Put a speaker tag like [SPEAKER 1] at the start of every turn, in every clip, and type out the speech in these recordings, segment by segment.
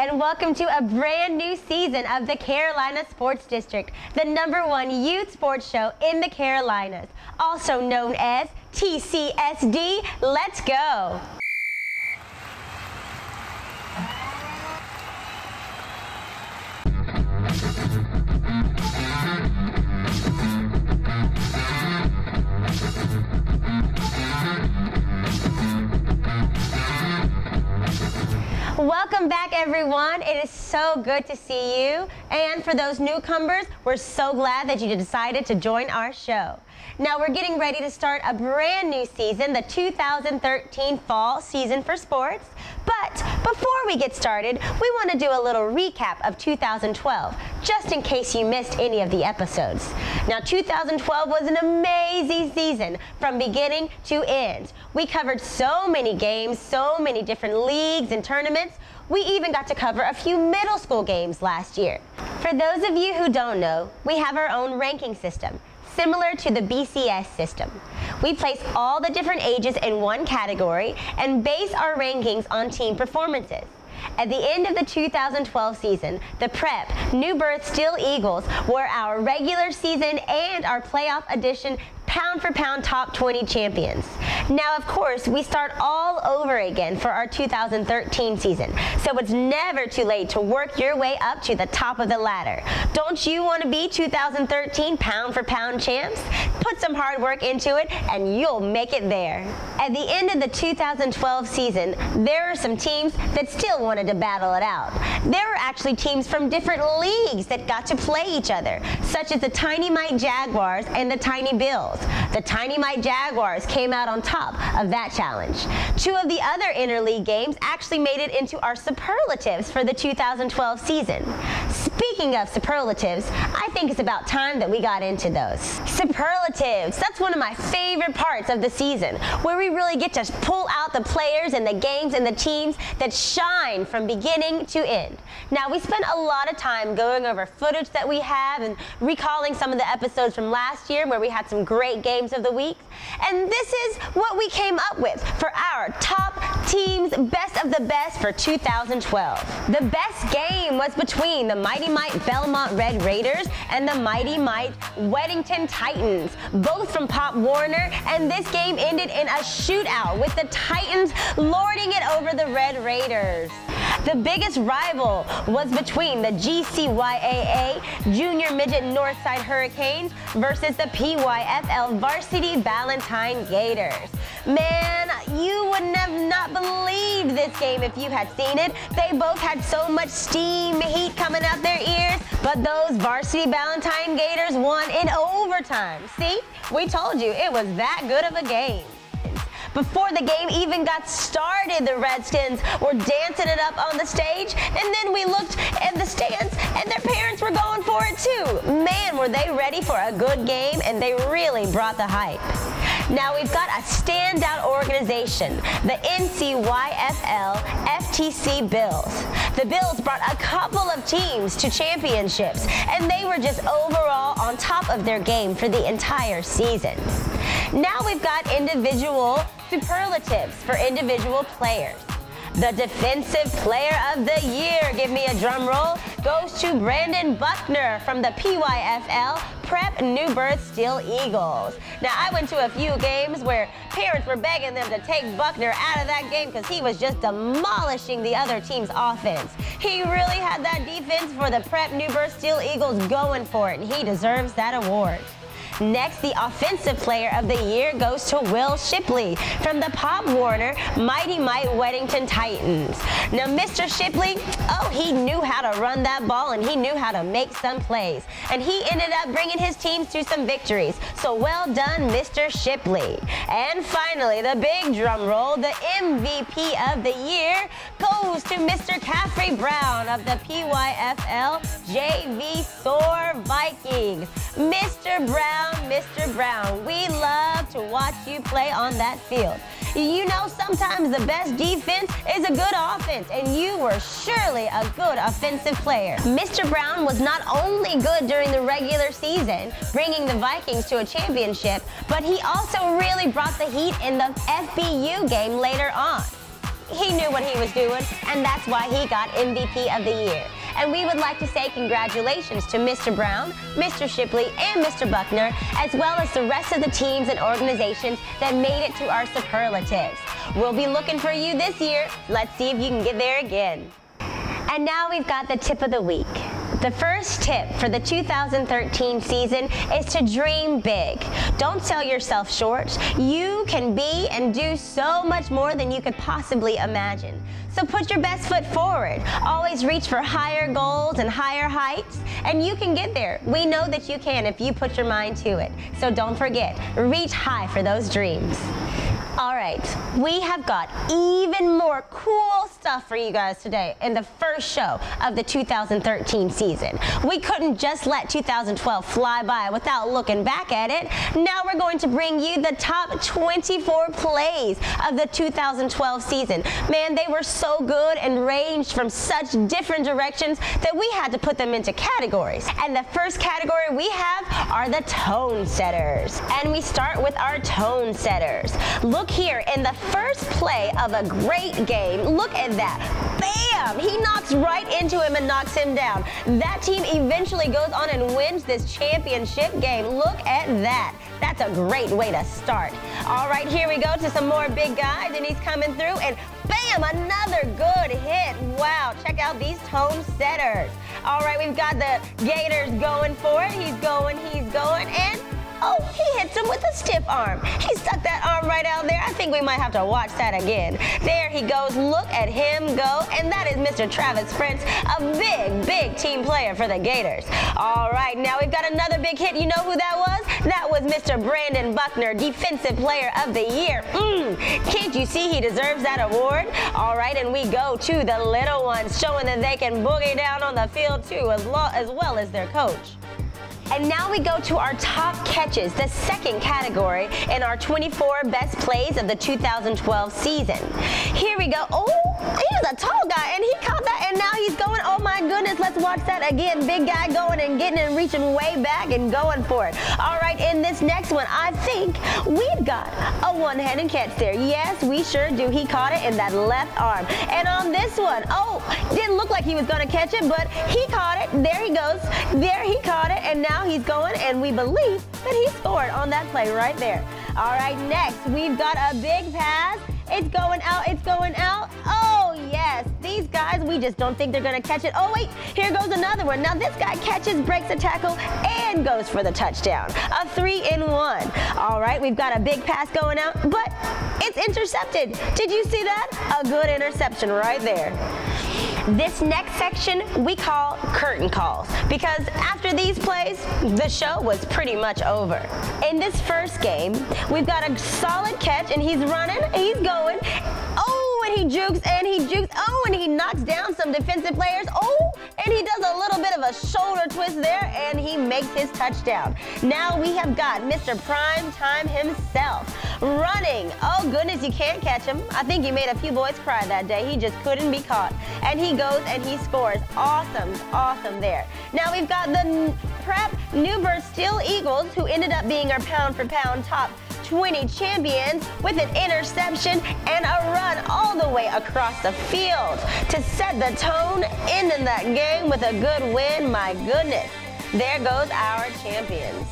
[SPEAKER 1] and welcome to a brand new season of the Carolina Sports District, the #1 youth sports show in the Carolinas, also known as TCSD. Let's go! Welcome back, everyone. It is so good to see you. And for those newcomers, we're so glad that you decided to join our show. Now we're getting ready to start a brand new season, the 2013 fall season for sports. But before we get started, we want to do a little recap of 2012, just in case you missed any of the episodes. Now 2012 was an amazing season from beginning to end. We covered so many games, so many different leagues and tournaments. We even got to cover a few middle school games last year. For those of you who don't know, we have our own ranking system, similar to the BCS system. We place all the different ages in one category and base our rankings on team performances. At the end of the 2012 season, the Prep New Birth Steel Eagles were our regular season and our playoff edition pound-for-pound top 20 champions. Now, of course, we start all over again for our 2013 season, so it's never too late to work your way up to the top of the ladder. Don't you want to be 2013 pound-for-pound champs? Put some hard work into it, and you'll make it there. At the end of the 2012 season, there are some teams that still wanted to battle it out. There were actually teams from different leagues that got to play each other, such as the Tiny Mite Jaguars and the Tiny Bills. The Tiny Mite Jaguars came out on top of that challenge. Two of the other interleague games actually made it into our superlatives for the 2012 season. Speaking of superlatives, I think it's about time that we got into those. Superlatives, that's one of my favorite parts of the season, where we really get to pull out the players and the games and the teams that shine from beginning to end. Now, we spent a lot of time going over footage that we have and recalling some of the episodes from last year where we had some great games of the week. And this is what we came up with for our top teams, best of the best for 2012. The best game was between the Mighty Mite Belmont Red Raiders and the Mighty Mite Weddington Titans, both from Pop Warner, and this game ended in a shootout with the Titans lording it over the Red Raiders. The biggest rival was between the GCYAA Junior Midget Northside Hurricanes versus the PYFL Varsity Ballantyne Gators. Man, you would have not believed this game if you had seen it. They both had so much steam, heat coming out their ears, but those Varsity Ballantyne Gators won in overtime. See, we told you it was that good of a game. Before the game even got started, the Redskins were dancing it up on the stage, and then we looked at the stands, and their parents were going for it too. Man, were they ready for a good game, and they really brought the hype. Now we've got a standout organization, the NCYFL FTC Bills. The Bills brought a couple of teams to championships, and they were just overall on top of their game for the entire season. Now we've got individual superlatives for individual players. The Defensive Player of the Year, give me a drum roll, goes to Brandon Buckner from the PYFL Prep New Birth Steel Eagles. Now, I went to a few games where parents were begging them to take Buckner out of that game because he was just demolishing the other team's offense. He really had that defense for the Prep New Birth Steel Eagles going for it, and he deserves that award. Next, the Offensive Player of the Year goes to Will Shipley from the Pop Warner Mighty Mite Weddington Titans. Now, Mr. Shipley, he knew how to run that ball and he knew how to make some plays. And he ended up bringing his teams to some victories. So well done, Mr. Shipley. And finally, the big drum roll, the MVP of the year goes to Mr. Caffrey Brown of the PYFL JV Soar Vikings. Mr. Brown, we love to watch you play on that field. You know, sometimes the best defense is a good offense, and you were surely a good offensive player. Mr. Brown was not only good during the regular season, bringing the Vikings to a championship, but he also really brought the heat in the FBU game later on. he knew what he was doing, and that's why he got MVP of the year. And we would like to say congratulations to Mr. Brown, Mr. Shipley, and Mr. Buckner, as well as the rest of the teams and organizations that made it to our superlatives. We'll be looking for you this year. Let's see if you can get there again. And now we've got the tip of the week. The first tip for the 2013 season is to dream big. Don't sell yourself short. You can be and do so much more than you could possibly imagine. So put your best foot forward. Always reach for higher goals and higher heights, and you can get there. We know that you can if you put your mind to it. So don't forget, reach high for those dreams. All right, we have got even more cool stuff for you guys today in the first show of the 2013 season. We couldn't just let 2012 fly by without looking back at it. Now we're going to bring you the top 24 plays of the 2012 season. Man, they were so good and ranged from such different directions that we had to put them into categories. And the first category we have are the tone setters. And we start with our tone setters. Look here in the first play of a great game. Look at that. Bam! He knocks right into him and knocks him down. That team eventually goes on and wins this championship game. Look at that. That's a great way to start. All right, here we go to some more big guys, and he's coming through, and bam, another good hit. Wow, check out these tone setters. All right, we've got the Gators going for it. He's going, and oh, he hits him with a stiff arm. He stuck that arm right out there. I think we might have to watch that again. There he goes. Look at him go. And that is Mr. Travis Prince, a big, big team player for the Gators. All right, now we've got another big hit. You know who that was? That was Mr. Brandon Buckner, Defensive Player of the Year. Can't you see he deserves that award? All right, and we go to the little ones, showing that they can boogie down on the field too, as well as their coach. And now we go to our top catches, the second category in our 24 best plays of the 2012 season. Here we go. Oh, he was a tall guy, and he caught that, and now he's going. Oh my goodness, let's watch that again. Big guy going and getting and reaching way back and going for it. All right, in this next one, I think we've got a one-handed catch there. Yes, we sure do. He caught it in that left arm. And on this one, oh, didn't look like he was going to catch it, but he caught it. There he goes. There he caught it, and now he's going, and we believe that he scored on that play right there. All right, next, we've got a big pass. It's going out. It's going out. Oh, yes. These guys, we just don't think they're going to catch it. Oh, wait. Here goes another one. Now, this guy catches, breaks a tackle, and goes for the touchdown. A 3-in-1. All right, we've got a big pass going out, but it's intercepted. Did you see that? A good interception right there. This next section we call curtain calls, because after these plays, the show was pretty much over. In this first game, we've got a solid catch, and he's running, he's going. Oh, and he jukes, and he jukes. Oh, and he knocks down some defensive players. Oh, and he does a little bit of a shoulder twist there, and he makes his touchdown. Now we have got Mr. Prime Time himself running. Oh, goodness, you can't catch him. I think he made a few boys cry that day. He just couldn't be caught. And he goes and he scores. Awesome, awesome there. Now we've got the Prep Newburgh Steel Eagles, who ended up being our pound-for-pound top 20 champions, with an interception and a run all the way across the field to set the tone, ending that game with a good win. My goodness, there goes our champions.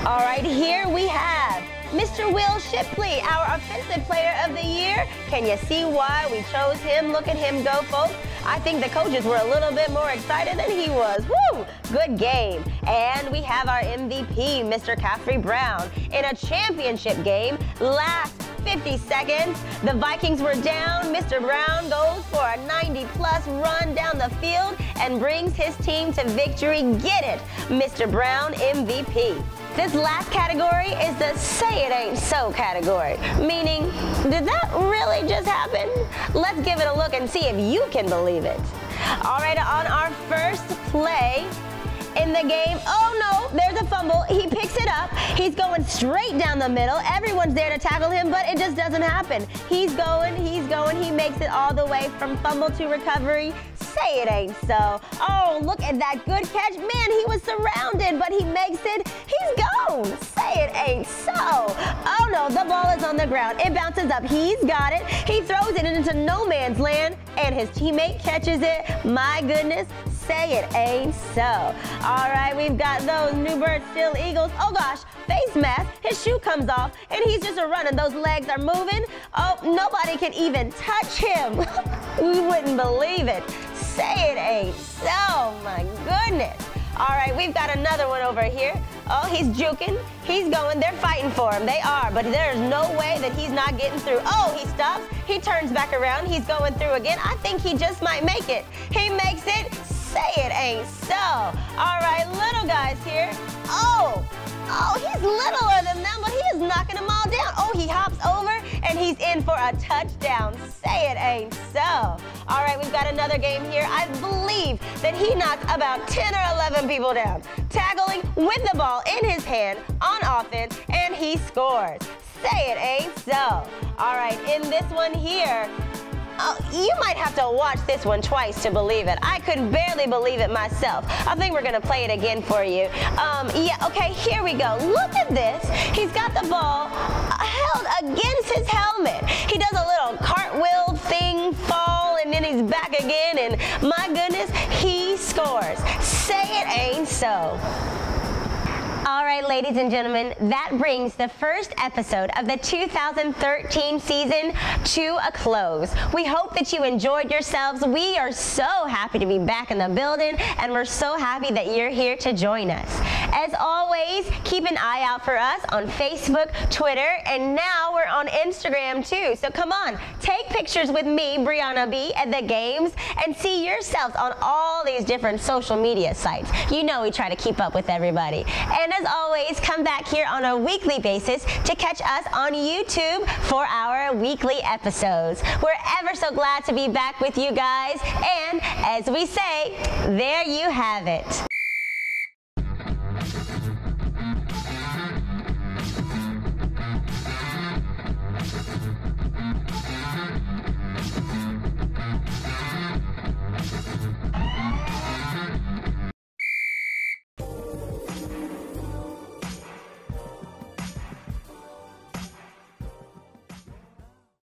[SPEAKER 1] All right, here we have Mr. Will Shipley, our Offensive Player of the Year. Can you see why we chose him? Look at him go, folks. I think the coaches were a little bit more excited than he was. Woo! Good game. And we have our MVP, Mr. Caffrey Brown. In a championship game, last 50 seconds, the Vikings were down. Mr. Brown goes for a 90-plus run down the field and brings his team to victory. Get it, Mr. Brown MVP. This last category is the Say It Ain't So category, meaning, did that really just happen? Let's give it a look and see if you can believe it. All right, on our first play in the game, oh no, there's a fumble. He picks it up. He's going straight down the middle. Everyone's there to tackle him, but it just doesn't happen. He's going, he makes it all the way from fumble to recovery. Say it ain't so. Oh, look at that good catch. Man, he was surrounded, but he makes it. He's gone. Say it ain't so. Oh no, the ball is on the ground. It bounces up. He's got it. He throws it into no man's land, and his teammate catches it. My goodness, say it ain't so. All right, we've got those New Bird Steel Eagles. Oh gosh, face mask. His shoe comes off, and he's just running. Those legs are moving. Oh, nobody can even touch him. We wouldn't believe it. Say it ain't so. My goodness. All right, we've got another one over here. Oh, he's juking. He's going. They're fighting for him. They are, but there's no way that he's not getting through. Oh, he stops. He turns back around. He's going through again. I think he just might make it. He makes it. Say it ain't so. All right, little guys here. Oh, he's littler than them, but he is knocking them all down. Oh, he hops over, and he's in for a touchdown. Say it ain't so. All right, we've got another game here. I believe that he knocked about 10 or 11 people down, tackling with the ball in his hand on offense, and he scores. Say it ain't so. All right, in this one here, you might have to watch this one twice to believe it. I could barely believe it myself. I think we're gonna play it again for you. Yeah, okay, here we go. Look at this. He's got the ball held against his helmet. He does a little cartwheel thing, fall, and then he's back again, and my goodness, he scores. Say it ain't so. All right, ladies and gentlemen, that brings the first episode of the 2013 season to a close. We hope that you enjoyed yourselves. We are so happy to be back in the building, and we're so happy that you're here to join us. As always, keep an eye out for us on Facebook, Twitter, and now we're on Instagram too. So come on, take pictures with me, Brianna B, at the games, and see yourselves on all these different social media sites. You know we try to keep up with everybody. And as always, come back here on a weekly basis to catch us on YouTube for our weekly episodes. We're ever so glad to be back with you guys, and as we say, there you have it.